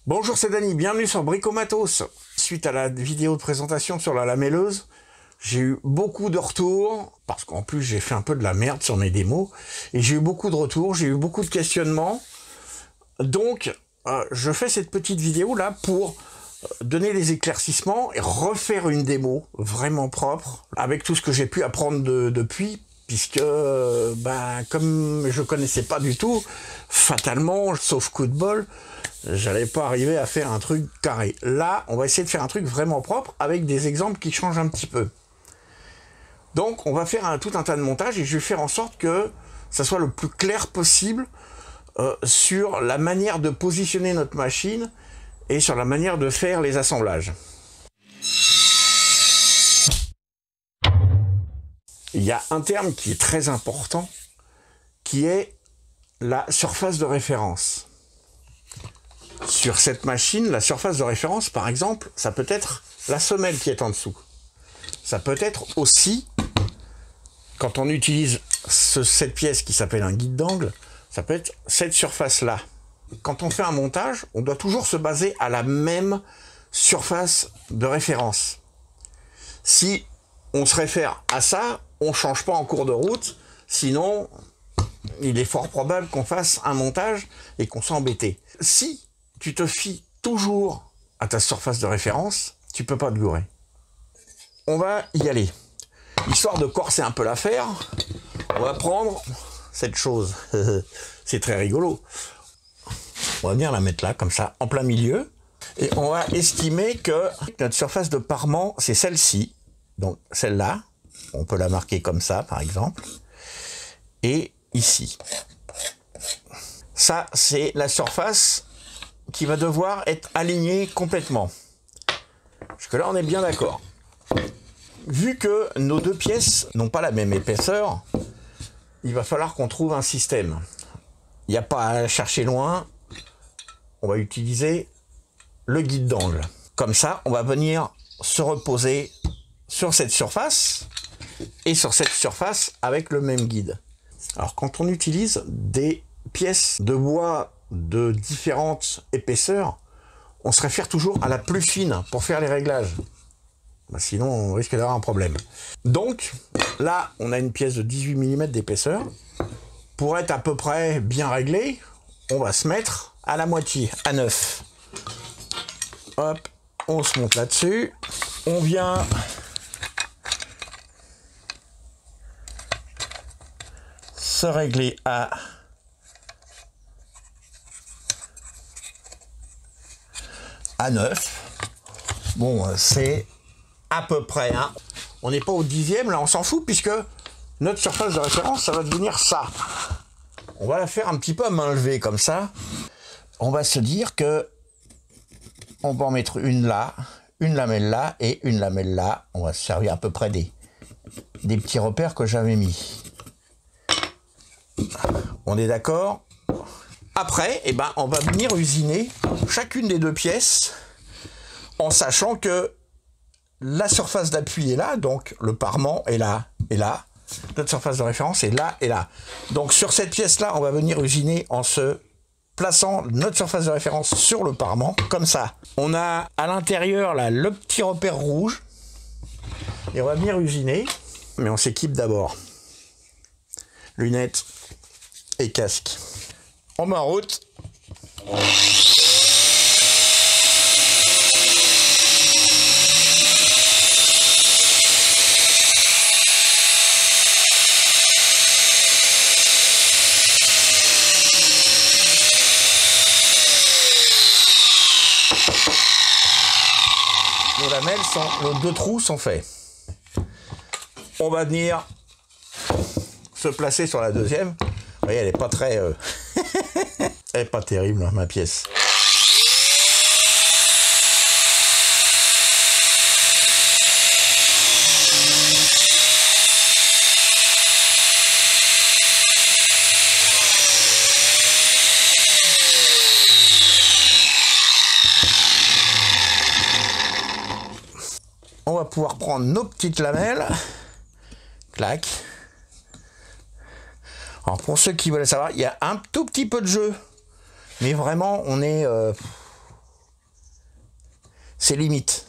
Bonjour, c'est Dany, bienvenue sur Bricomatos. Suite à la vidéo de présentation sur la lamelleuse, j'ai eu beaucoup de retours, parce qu'en plus j'ai fait un peu de la merde sur mes démos, et j'ai eu beaucoup de retours, j'ai eu beaucoup de questionnements. Donc, je fais cette petite vidéo là pour donner les éclaircissements et refaire une démo vraiment propre, avec tout ce que j'ai pu apprendre depuis, puisque comme je connaissais pas du tout, fatalement, sauf coup de bol, j'allais pas arriver à faire un truc carré. Là, on va essayer de faire un truc vraiment propre avec des exemples qui changent un petit peu. Donc, on va faire tout un tas de montages et je vais faire en sorte que ça soit le plus clair possible sur la manière de positionner notre machine et sur la manière de faire les assemblages. Il y a un terme qui est très important, qui est la surface de référence. Sur cette machine, la surface de référence, par exemple, ça peut être la semelle qui est en dessous. Ça peut être aussi, quand on utilise cette pièce qui s'appelle un guide d'angle, ça peut être cette surface-là. Quand on fait un montage, on doit toujours se baser à la même surface de référence. Si on se réfère à ça, on ne change pas en cours de route, sinon il est fort probable qu'on fasse un montage et qu'on soit embêté. Si tu te fies toujours à ta surface de référence, tu peux pas te gourer. On va y aller. Histoire de corser un peu l'affaire, on va prendre cette chose. C'est très rigolo. On va venir la mettre là, comme ça, en plein milieu. Et on va estimer que notre surface de parement, c'est celle-ci. Donc celle-là, on peut la marquer comme ça, par exemple. Et ici. Ça, c'est la surface qui va devoir être alignée complètement. Jusque-là, on est bien d'accord. Vu que nos deux pièces n'ont pas la même épaisseur, il va falloir qu'on trouve un système. Il n'y a pas à chercher loin. On va utiliser le guide d'angle. Comme ça, on va venir se reposer sur cette surface et sur cette surface avec le même guide. Alors, quand on utilise des pièces de bois de différentes épaisseurs, on se réfère toujours à la plus fine pour faire les réglages. Sinon, on risque d'avoir un problème. Donc, là, on a une pièce de 18 mm d'épaisseur. Pour être à peu près bien réglé, on va se mettre à la moitié, à 9. Hop, on se monte là-dessus. On vient se régler à à 9. Bon, c'est à peu près, hein. On n'est pas au 10e, là on s'en fout, puisque notre surface de référence, ça va devenir ça. On va la faire un petit peu à main levée, comme ça. On va se dire que on va en mettre une là, une lamelle là et une lamelle là. On va se servir à peu près des petits repères que j'avais mis. On est d'accord? Après, on va venir usiner chacune des deux pièces en sachant que la surface d'appui est là, donc le parement est là et là. Notre surface de référence est là et là. Donc sur cette pièce-là, on va venir usiner en se plaçant notre surface de référence sur le parement, comme ça. On a à l'intérieur là le petit repère rouge et on va venir usiner, mais on s'équipe d'abord. Lunettes et casque. On met en route. Nos lamelles nos deux trous sont faits. On va venir se placer sur la deuxième. Vous voyez, elle n'est pas très... elle n'est pas terrible, hein, ma pièce. On va pouvoir prendre nos petites lamelles. Clac. Alors pour ceux qui veulent savoir, il y a un tout petit peu de jeu. Mais vraiment, on est... ses limites.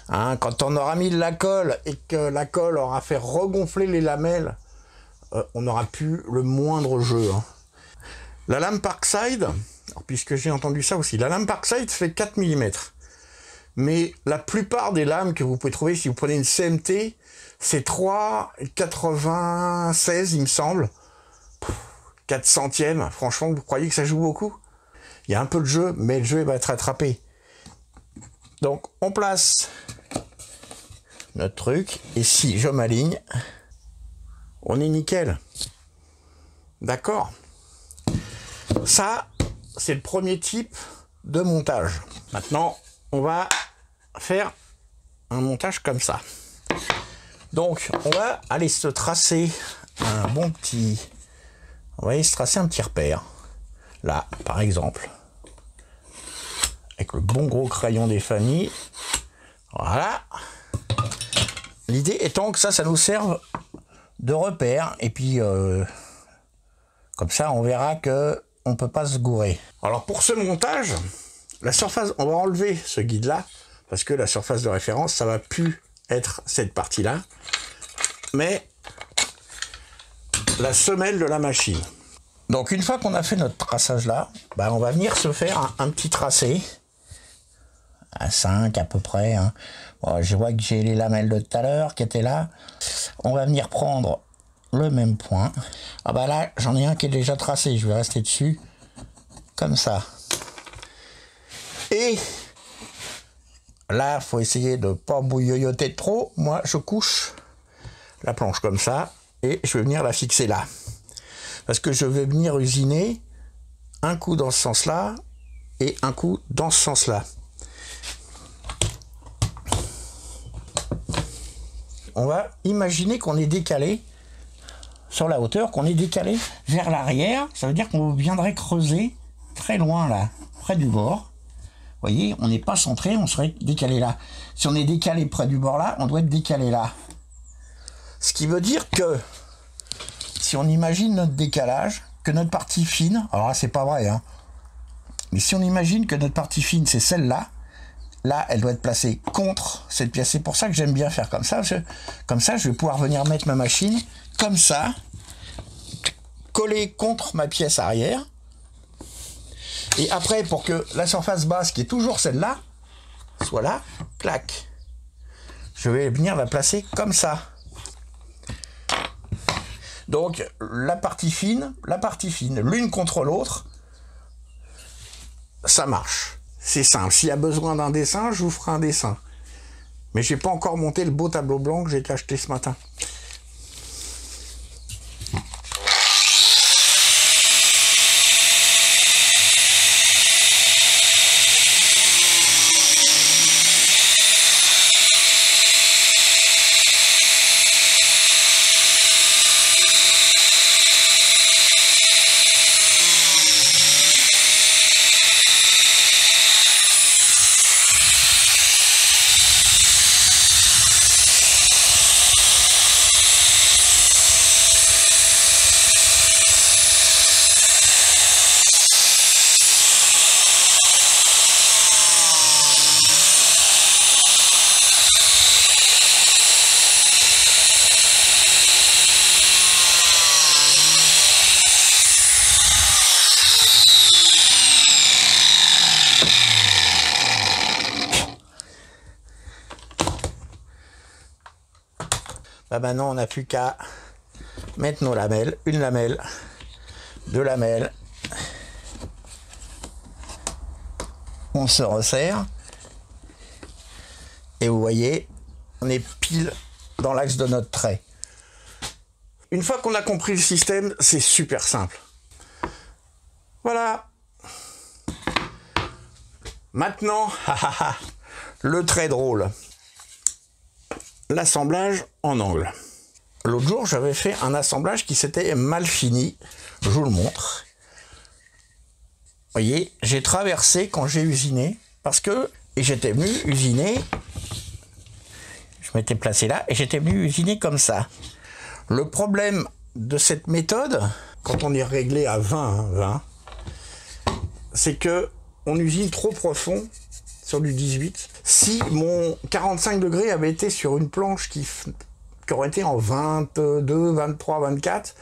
Hein, quand on aura mis de la colle et que la colle aura fait regonfler les lamelles, on n'aura plus le moindre jeu. Hein. La lame Parkside, alors puisque j'ai entendu ça aussi, la lame Parkside fait 4 mm. Mais la plupart des lames que vous pouvez trouver, si vous prenez une CMT, c'est 3,96 il me semble. 4 centièmes, franchement, vous croyez que ça joue beaucoup? Il y a un peu de jeu, mais le jeu va être rattrapé. Donc, on place notre truc, et si je m'aligne, on est nickel. D'accord? Ça, c'est le premier type de montage. Maintenant, on va faire un montage comme ça. Donc, on va aller se tracer un bon petit... On va aller se tracer un petit repère. Là, par exemple. Avec le bon gros crayon des familles. Voilà. L'idée étant que ça nous serve de repère. Et puis, comme ça, on verra que on ne peut pas se gourer. Alors, pour ce montage, la surface, on va enlever ce guide-là. Parce que la surface de référence, ça va plus être cette partie-là. Mais la semelle de la machine. Donc, une fois qu'on a fait notre traçage là, bah, on va venir se faire un petit tracé. À 5 à peu près. Hein. Bon, je vois que j'ai les lamelles de tout à l'heure qui étaient là. On va venir prendre le même point. Ah bah là, j'en ai un qui est déjà tracé. Je vais rester dessus. Comme ça. Et là, il faut essayer de ne pas bouilloter trop. Moi, je couche la planche comme ça. Et je vais venir la fixer là. Parce que je vais venir usiner un coup dans ce sens-là et un coup dans ce sens-là. On va imaginer qu'on est décalé sur la hauteur, qu'on est décalé vers l'arrière. Ça veut dire qu'on viendrait creuser très loin là, près du bord. Vous voyez, on n'est pas centré, on serait décalé là. Si on est décalé près du bord là, on doit être décalé là. Ce qui veut dire que si on imagine notre décalage, que notre partie fine, alors là c'est pas vrai, hein, mais si on imagine que notre partie fine c'est celle-là, là elle doit être placée contre cette pièce. C'est pour ça que j'aime bien faire comme ça, parce que comme ça je vais pouvoir venir mettre ma machine comme ça, coller contre ma pièce arrière, et après pour que la surface basse qui est toujours celle-là, soit là, clac, je vais venir la placer comme ça. Donc la partie fine, l'une contre l'autre, ça marche. C'est simple. S'il y a besoin d'un dessin, je vous ferai un dessin. Mais j'ai pas encore monté le beau tableau blanc que j'ai acheté ce matin. Bah maintenant, on n'a plus qu'à mettre nos lamelles, une lamelle, deux lamelles. On se resserre. Et vous voyez, on est pile dans l'axe de notre trait. Une fois qu'on a compris le système, c'est super simple. Voilà. Maintenant, le trait drôle. L'assemblage en angle. L'autre jour, j'avais fait un assemblage qui s'était mal fini. Je vous le montre. Vous voyez, j'ai traversé quand j'ai usiné, parce que, et j'étais venu usiner, je m'étais placé là, et j'étais venu usiner comme ça. Le problème de cette méthode, quand on est réglé à 20, c'est que on usine trop profond sur du 18. Si mon 45 degrés avait été sur une planche qui aurait été en 22, 23, 24,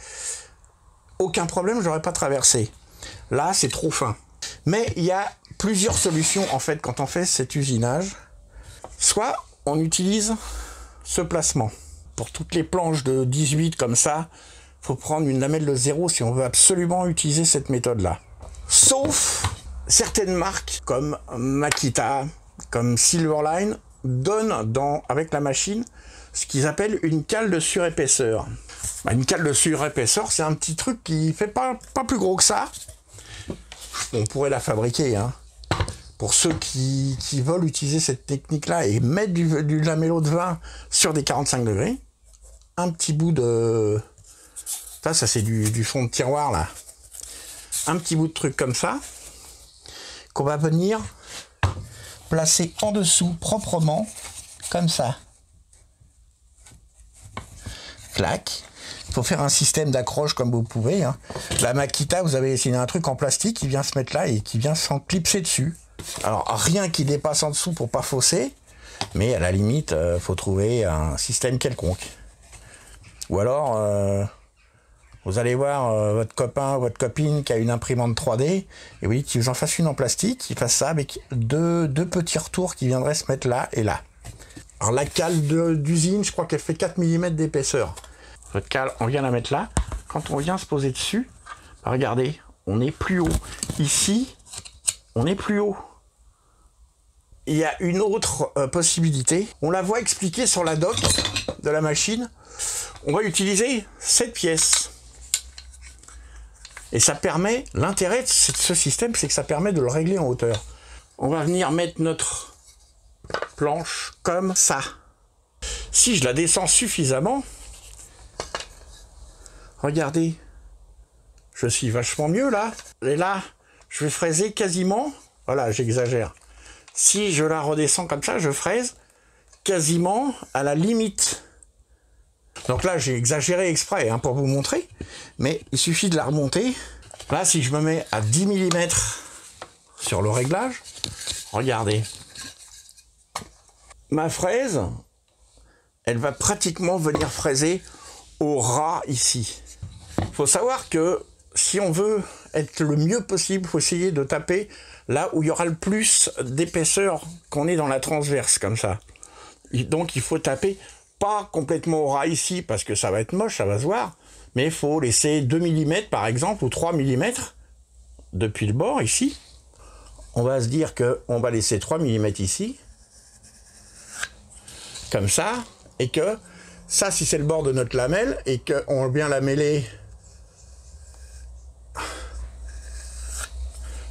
aucun problème, j'aurais pas traversé. Là, c'est trop fin. Mais il y a plusieurs solutions, en fait, quand on fait cet usinage. Soit on utilise ce placement. Pour toutes les planches de 18 comme ça, il faut prendre une lamelle de 0 si on veut absolument utiliser cette méthode-là. Sauf certaines marques comme Makita, comme Silverline, donnent avec la machine ce qu'ils appellent une cale de surépaisseur. Une cale de surépaisseur, c'est un petit truc qui fait pas plus gros que ça. On pourrait la fabriquer, hein. Pour ceux qui veulent utiliser cette technique-là et mettre du lamello de vin sur des 45 degrés, un petit bout de... Ça c'est du fond de tiroir, là. Un petit bout de truc comme ça, qu'on va venir placer en dessous, proprement, comme ça. Clac. Il faut faire un système d'accroche comme vous pouvez, hein. La Makita, vous avez essayé un truc en plastique qui vient se mettre là et qui vient s'en clipser dessus. Alors, rien qui dépasse en dessous pour pas fausser, mais à la limite, faut trouver un système quelconque. Ou alors, vous allez voir votre copain, votre copine qui a une imprimante 3D, et oui, qu'il vous en fasse une en plastique, qu'il fasse ça avec deux petits retours qui viendraient se mettre là et là. Alors, la cale d'usine, je crois qu'elle fait 4 mm d'épaisseur. Votre cale, on vient la mettre là. Quand on vient se poser dessus, regardez, on est plus haut. Ici, on est plus haut. Il y a une autre possibilité. On la voit expliquée sur la doc de la machine. On va utiliser cette pièce. Et ça permet, l'intérêt de ce système, c'est que ça permet de le régler en hauteur. On va venir mettre notre planche comme ça. Si je la descends suffisamment, regardez, je suis vachement mieux là. Et là, je vais fraiser quasiment, voilà, j'exagère. Si je la redescends comme ça, je fraise quasiment à la limite. Donc là, j'ai exagéré exprès hein, pour vous montrer, mais il suffit de la remonter. Là, si je me mets à 10 mm sur le réglage, regardez. Ma fraise, elle va pratiquement venir fraiser au ras ici. Il faut savoir que si on veut être le mieux possible, il faut essayer de taper là où il y aura le plus d'épaisseur qu'on est dans la transverse, comme ça. Donc il faut taper pas complètement au ras ici, parce que ça va être moche, ça va se voir, mais il faut laisser 2 mm par exemple, ou 3 mm depuis le bord ici. On va se dire qu'on va laisser 3 mm ici, comme ça, et que ça, si c'est le bord de notre lamelle, et qu'on vient la mêler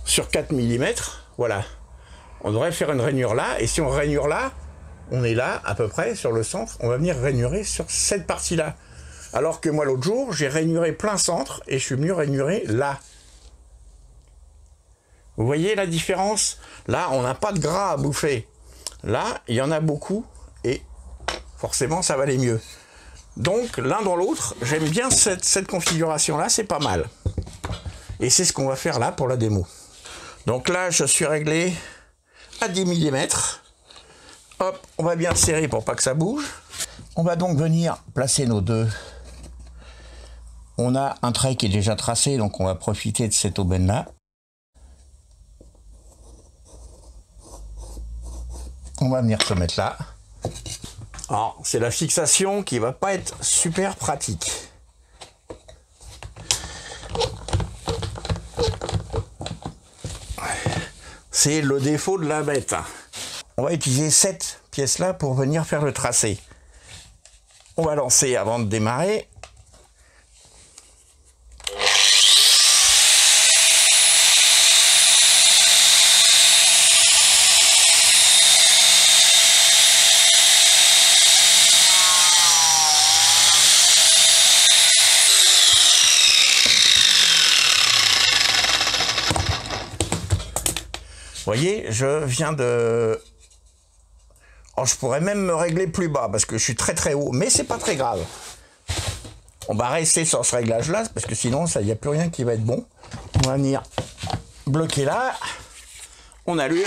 sur 4 mm, voilà. On devrait faire une rainure là, et si on rainure là, on est là, à peu près, sur le centre, on va venir rainurer sur cette partie-là. Alors que moi, l'autre jour, j'ai rainuré plein centre, et je suis venu rainurer là. Vous voyez la différence? Là, on n'a pas de gras à bouffer. Là, il y en a beaucoup, et forcément, ça va aller mieux. Donc, l'un dans l'autre, j'aime bien cette configuration-là, c'est pas mal. Et c'est ce qu'on va faire là pour la démo. Donc là, je suis réglé à 10 mm. Hop, on va bien serrer pour pas que ça bouge. On va donc venir placer nos deux. On a un trait qui est déjà tracé, donc on va profiter de cette aubaine-là. On va venir se mettre là. Alors, c'est la fixation qui va pas être super pratique. C'est le défaut de la bête. On va utiliser cette pièce-là pour venir faire le tracé. On va lancer avant de démarrer. Vous voyez, je viens de... Oh, je pourrais même me régler plus bas parce que je suis très très haut, mais c'est pas très grave. On va rester sur ce réglage-là parce que sinon, il n'y a plus rien qui va être bon. On va venir bloquer là. On allume.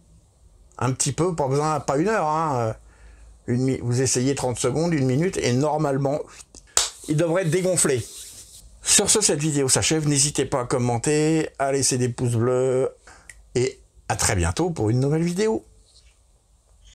un petit peu, pas besoin, pas une heure, hein. Vous essayez 30 secondes, 1 minute, et normalement, il devrait être dégonflé. Sur ce, cette vidéo s'achève. N'hésitez pas à commenter, à laisser des pouces bleus, et à très bientôt pour une nouvelle vidéo.